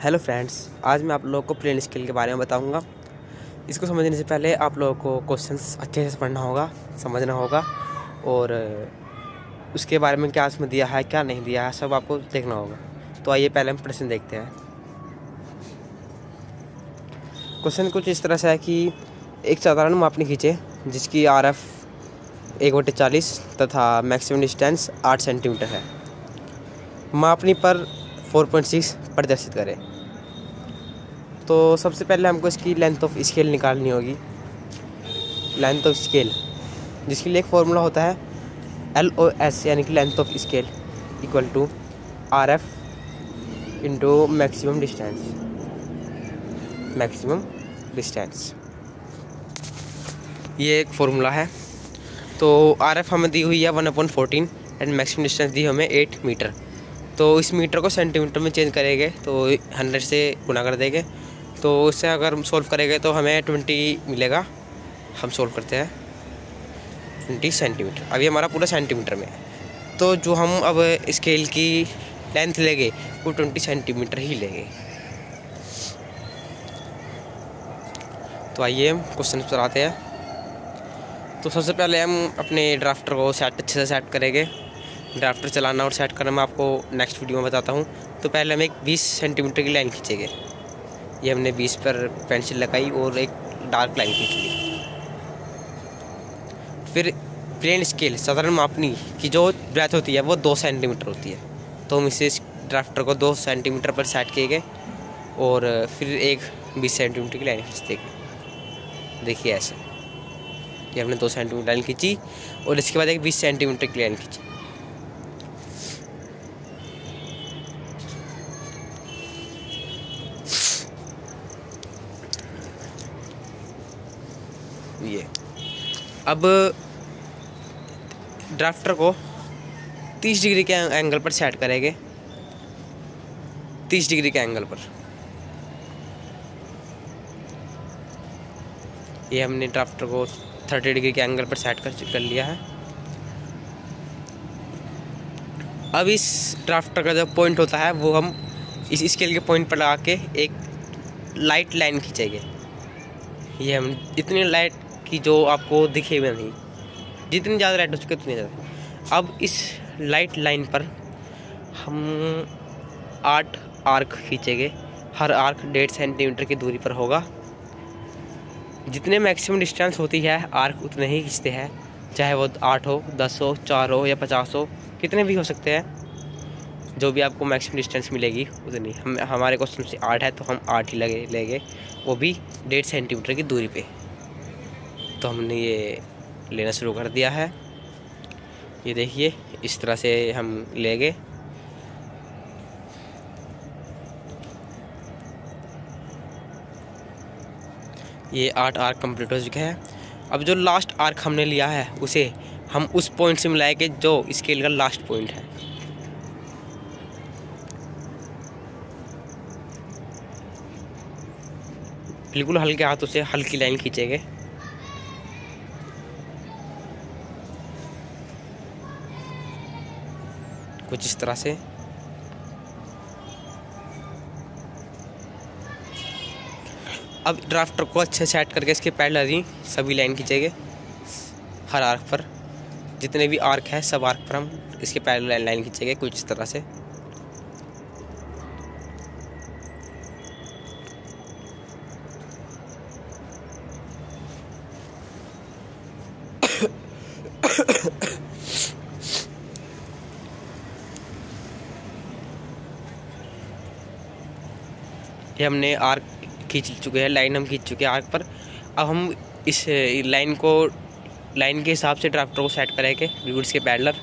Hello friends, आज मैं आप लोगों को प्लेन स्केल के बारे में बताऊंगा। इसको समझने से पहले आप लोगों को क्वेश्चंस अच्छे से पढ़ना होगा, समझना होगा और उसके बारे में क्या इसमें दिया है क्या नहीं दिया है सब आपको देखना होगा। तो आइए पहले हम प्रश्न देखते हैं। क्वेश्चन कुछ इस तरह से है कि एक साधारण मापनी खींचे जिसकी RF 1/40 तथा मैक्सिमम डिस्टेंस 8 सेंटीमीटर है। मापनी पर 4.6 प्रदर्शित करें। तो सबसे पहले हमको इसकी लेंथ ऑफ स्केल निकालनी होगी। लेंथ ऑफ स्केल जिसके लिए एक फॉर्मूला होता है LOS यानी कि length of scale equal to RF into maximum distance. ये एक फॉर्मूला है। तो RF हमें दी हुई है 1/14 एंड मैक्सिमम डिस्टेंस दी हमें 8 मीटर। तो इस मीटर को सेंटीमीटर में चेंज करेंगे तो 100 से गुना कर देंगे। तो उससे अगर हम सोल्व करेंगे तो हमें 20 मिलेगा। हम सोल्व करते हैं 20 सेंटीमीटर। अभी हमारा पूरा सेंटीमीटर में है। तो जो हम अब स्केल की लेंथ लेंगे वो 20 सेंटीमीटर ही लेंगे। तो आइए हम क्वेश्चन पर आते हैं। तो सबसे पहले हम अपने ड्राफ्टर को अच्छे से सेट करेंगे। ड्राफ्टर चलाना और सेट करना मैं आपको नेक्स्ट वीडियो में बताता हूँ। तो पहले हम एक 20 सेंटीमीटर की लाइन खींचेंगे। ये हमने 20 पर पेंसिल लगाई और एक डार्क लाइन खींच ली। फिर प्लेन स्केल साधारण मापनी की जो ब्रेथ होती है वो 2 सेंटीमीटर होती है। तो हम इसे ड्राफ्टर को 2 सेंटीमीटर पर सेट किए और फिर एक 20 सेंटीमीटर की लाइन खींच देंगे। देखिए ऐसे ये हमने 2 सेंटीमीटर लाइन खींची और इसके बाद एक 20 सेंटीमीटर की लाइन खींची। ये अब ड्राफ्टर को 30 डिग्री के एंगल पर सेट करेंगे। 30 डिग्री के एंगल पर ये हमने ड्राफ्टर को 30 डिग्री के एंगल पर सेट कर लिया है। अब इस ड्राफ्टर का जो पॉइंट होता है वो हम इस स्केल के पॉइंट पर लगा के एक लाइट लाइन खींचेंगे। ये हम इतनी लाइट कि जो आपको दिखे भी नहीं, जितनी ज़्यादा लाइट हो सके उतनी ज़्यादा। अब इस लाइट लाइन पर हम 8 आर्क खींचेंगे। हर आर्क 1.5 सेंटीमीटर की दूरी पर होगा। जितने मैक्सिमम डिस्टेंस होती है आर्क उतने ही खींचते हैं, चाहे वो 8 हो, 10 हो, 4 हो या 50 हो, कितने भी हो सकते हैं। जो भी आपको मैक्सिमम डिस्टेंस मिलेगी उतनी। हमारे क्वेश्चन से 8 है तो हम 8 ही लेंगे, वो भी 1.5 सेंटीमीटर की दूरी पे। तो हमने ये लेना शुरू कर दिया है। ये देखिए इस तरह से हम लेंगे। ये 8 आर्क कंप्लीट हो चुके हैं। अब जो लास्ट आर्क हमने लिया है उसे हम उस पॉइंट से मिलाएंगे जो स्केल का लास्ट पॉइंट है। बिल्कुल हल्के हाथों से हल्की लाइन खींचेंगे। कुछ इस तरह से। अब ड्राफ्टर को अच्छे सेट करके इसके पैरेलल ही सभी लाइन खींचेंगे। हर आर्क पर जितने भी आर्क है सब आर्क पर हम इसके पैरेलल लाइन खींचेंगे कुछ इस तरह से। ये हमने आर्क खींच चुके हैं, लाइन हम खींच चुके हैं आर्क पर। अब हम इस लाइन के हिसाब से ड्राफ्टर को सेट करेंगे बिल्कुल इसके पैरेलल।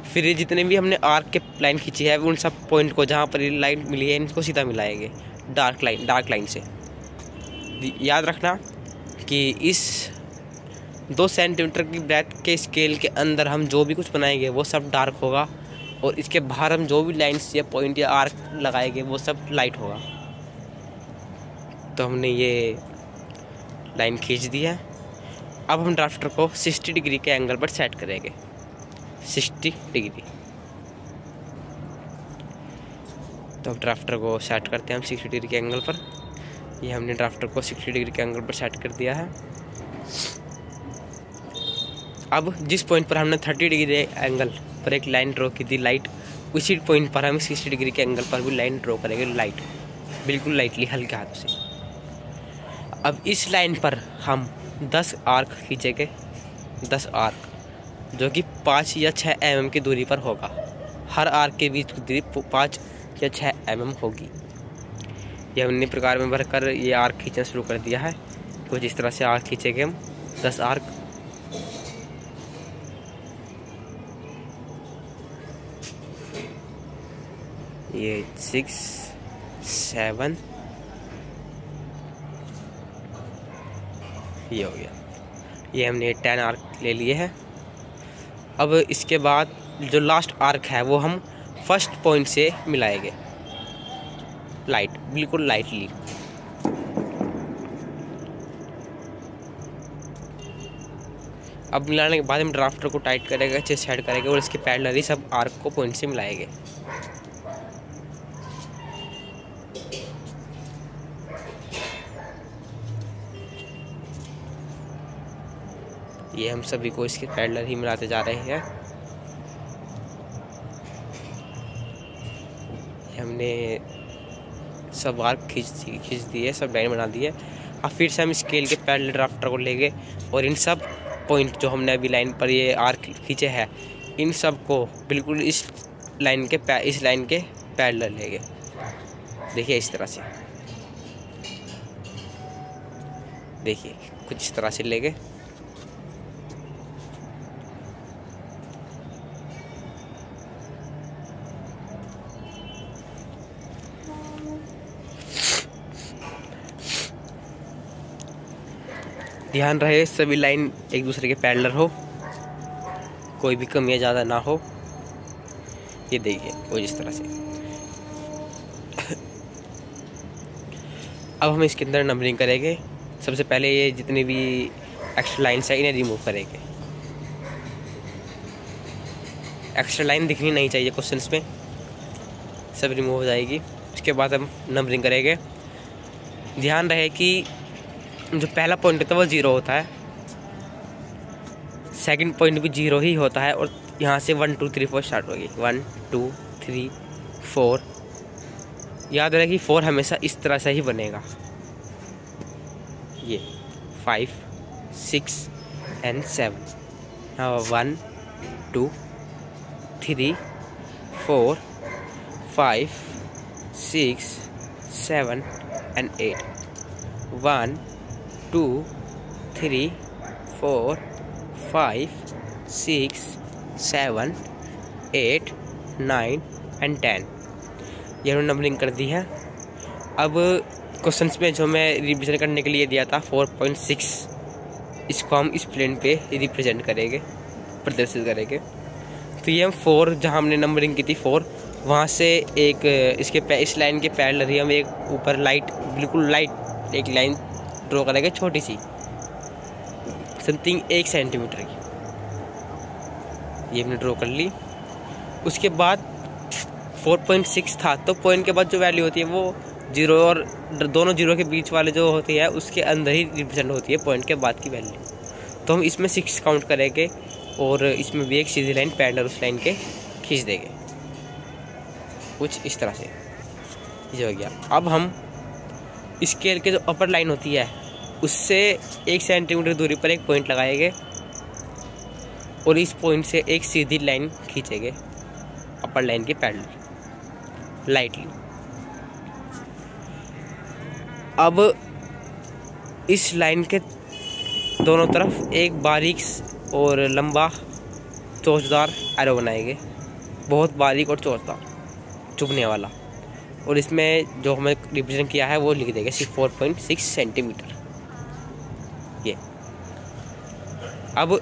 फिर जितने भी हमने आर्क के लाइन खींची है उन सब पॉइंट को जहाँ पर लाइन मिली है इनको सीधा मिलाएंगे डार्क लाइन से। याद रखना कि इस 2 सेंटीमीटर की ब्रेथ के स्केल के अंदर हम जो भी कुछ बनाएंगे वो सब डार्क होगा और इसके बाहर हम जो भी लाइन्स या पॉइंट या आर्क लगाएंगे वो सब लाइट होगा। तो हमने ये लाइन खींच दी है। अब हम ड्राफ्टर को 60 डिग्री के एंगल पर सेट करेंगे। 60 डिग्री। तो अब ड्राफ्टर को सेट करते हैं हम 60 डिग्री के एंगल पर। ये हमने ड्राफ्टर को 60 डिग्री के एंगल पर सेट कर दिया है। अब जिस पॉइंट पर हमने 30 डिग्री एंगल पर एक लाइन ड्रॉ की थी लाइट, उसी पॉइंट पर हम 60 डिग्री के एंगल पर भी लाइन ड्रॉ करेंगे लाइट, बिल्कुल लाइटली हल्के हाथों से। अब इस लाइन पर हम 10 आर्क खींचेंगे, 10 आर्क, जो कि 5 या 6 mm की दूरी पर होगा। हर आर्क के बीच की दूरी 5 या 6 mm होगी। ये हमने प्रकार में भरकर ये आर्क खींचना शुरू कर दिया है। कुछ इस तरह से आर्क खींचेंगे हम, 10 आर्क। ये 6, 7, ये हो गया। ये हमने 10 आर्क ले लिए हैं। अब इसके बाद जो लास्ट आर्क है वो हम फर्स्ट पॉइंट से मिलाएंगे लाइट, बिल्कुल लाइटली। अब मिलाने के बाद हम ड्राफ्टर को टाइट करेंगे, अच्छे से सेट करेंगे और इसके पैरेलल ही सब आर्क को पॉइंट से मिलाएंगे। ये हम सभी को इसके पैरेलल ही मिलाते जा रहे हैं। हमने सब आर्क खींच दिए, सब लाइन बना दी है। अब फिर से हम स्केल के पैरेलल ड्राफ्टर को लेंगे और इन सब पॉइंट जो हमने अभी लाइन पर ये आर्क खींचे हैं, इन सब को बिल्कुल इस लाइन के पैरेलल लेंगे। देखिए इस तरह से, देखिए कुछ इस तरह से लेंगे। ध्यान रहे सभी लाइन एक दूसरे के पैरेलल हो, कोई भी कमी ज़्यादा ना हो। ये देखिए कुछ इस तरह से। अब हम इसके अंदर नंबरिंग करेंगे। सबसे पहले ये जितनी भी एक्स्ट्रा लाइन्स है इन्हें रिमूव करेंगे। एक्स्ट्रा लाइन दिखनी नहीं चाहिए क्वेश्चंस में, सब रिमूव हो जाएगी। उसके बाद हम नंबरिंग करेंगे। ध्यान रहे कि जो पहला पॉइंट होता है वो 0 होता है, सेकंड पॉइंट भी 0 ही होता है और यहाँ से 1 2 3 4 स्टार्ट होगी। 1 2 3 4। याद रहे कि 4 हमेशा इस तरह से ही बनेगा। ये 5 6 and 7। 1 2 3 4 5 6 7 and 8। 1 2 3 4 5 6 7 8 9 and 10। ये हमने नंबरिंग कर दी है। अब क्वेश्चंस में जो मैं रिविजन करने के लिए दिया था 4.6, इसको हम इस प्लेन पे रिप्रेजेंट करेंगे, प्रदर्शित करेंगे। तो ये हम 4 जहाँ हमने नंबरिंग की थी 4, वहाँ से एक इस लाइन के पैरेलल ही हम एक ऊपर लाइट, बिल्कुल लाइट एक लाइन ड्रॉ करेंगे, छोटी सी, समथिंग 1 सेंटीमीटर की। ये हमने ड्रॉ कर ली। उसके बाद 4.6 था, तो पॉइंट के बाद जो वैल्यू होती है वो 0 और दोनों 0 के बीच वाले जो होती है उसके अंदर ही रिप्रेजेंट होती है पॉइंट के बाद की वैल्यू। तो हम इसमें 6 काउंट करेंगे और इसमें भी एक सीधी लाइन पैरेलल उस लाइन के खींच देंगे, कुछ इस तरह से। ये हो गया। अब हम स्केल के जो अपर लाइन होती है उससे 1 सेंटीमीटर दूरी पर एक पॉइंट लगाएंगे और इस पॉइंट से एक सीधी लाइन खींचेंगे अपर लाइन के पैरेलल लाइटली। अब इस लाइन के दोनों तरफ एक बारीक और लंबा चोचदार एरो बनाएंगे, बहुत बारीक और चोचदार चुभने वाला, और इसमें जो हमें रिप्रेजेंट किया है वो लिख देंगे 4.6 सेंटीमीटर। ये अब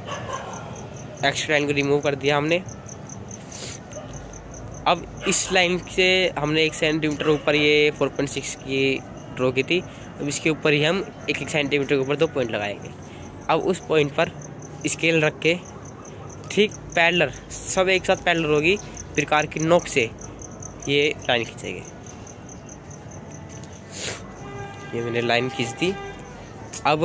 एक्स्ट्रा लाइन को रिमूव कर दिया हमने। अब इस लाइन से हमने 1 सेंटीमीटर ऊपर ये 4.6 की ड्रॉ की थी। अब इसके ऊपर ही हम 1 सेंटीमीटर के ऊपर 2 पॉइंट लगाएंगे। अब उस पॉइंट पर स्केल रख के ठीक पैरेलल, सब एक साथ पैरेलल होगी, प्रकार की नोक से ये लाइन खींचेंगे। ये मैंने लाइन खींच दी। अब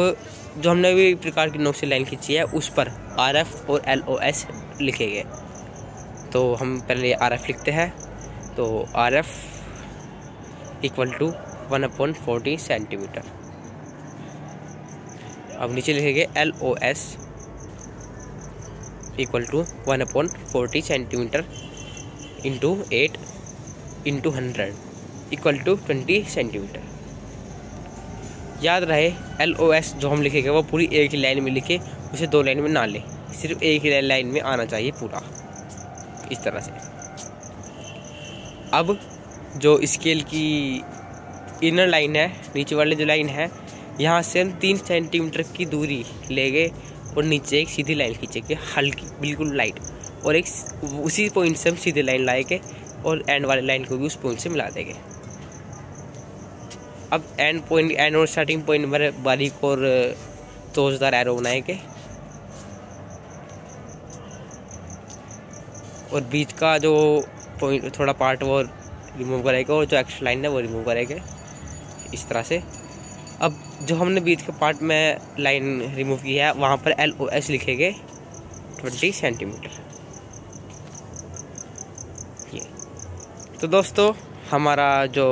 जो हमने भी प्रकार की नोक से लाइन खींची है उस पर RF और LOS लिखेंगे। तो हम पहले RF लिखते हैं। तो RF इक्वल टू 1/40 सेंटीमीटर। अब नीचे लिखेंगे LOS equal to 1/40 centimetre into 8 into 100 equal to 20 centimetre. याद रहे LOS जो हम लिखेंगे वो पूरी एक ही लाइन में लिखे, उसे 2 लाइन में ना ले, सिर्फ एक ही लाइन में आना चाहिए पूरा, इस तरह से। अब जो स्केल की इनर लाइन है, नीचे वाली जो लाइन है, यहाँ से हम 3 सेंटीमीटर की दूरी लेंगे और नीचे एक सीधी लाइन खींचेंगे, हल्की बिल्कुल लाइट, और एक उसी पॉइंट से हम सीधी लाइन लाएंगे और एंड वाली लाइन को भी उस पॉइंट से मिला देंगे। अब एंड और स्टार्टिंग पॉइंट पर बारीक और तोजदार एरो बनाएंगे और बीच का जो पॉइंट थोड़ा पार्ट वो रिमूव करेंगे और जो एक्स्ट्रा लाइन है वो रिमूव करेंगे, इस तरह से। अब जो हमने बीच के पार्ट में लाइन रिमूव की है वहाँ पर LOS लिखेंगे 20 सेंटीमीटर। ये तो दोस्तों हमारा जो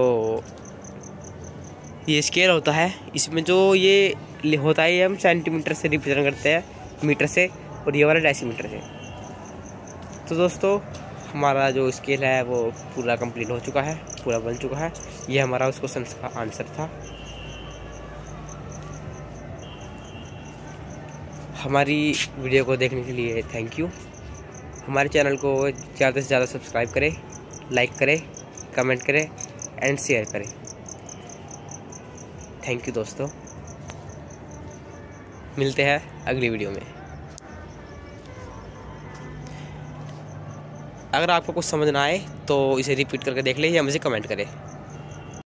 ये स्केल होता है, इसमें जो ये होता है, ये हम सेंटीमीटर से रिप्रेजेंट करते हैं, मीटर से, और ये वाला डेसीमीटर से। तो दोस्तों हमारा जो स्केल है वो पूरा कंप्लीट हो चुका है, पूरा बन चुका है। ये हमारा उस क्वेश्चन का आंसर था। हमारी वीडियो को देखने के लिए थैंक यू। हमारे चैनल को ज़्यादा से ज़्यादा सब्सक्राइब करें, लाइक करें, कमेंट करें एंड शेयर करें। थैंक यू दोस्तों, मिलते हैं अगली वीडियो में। अगर आपको कुछ समझ ना आए तो इसे रिपीट करके देख लें या मुझे कमेंट करें।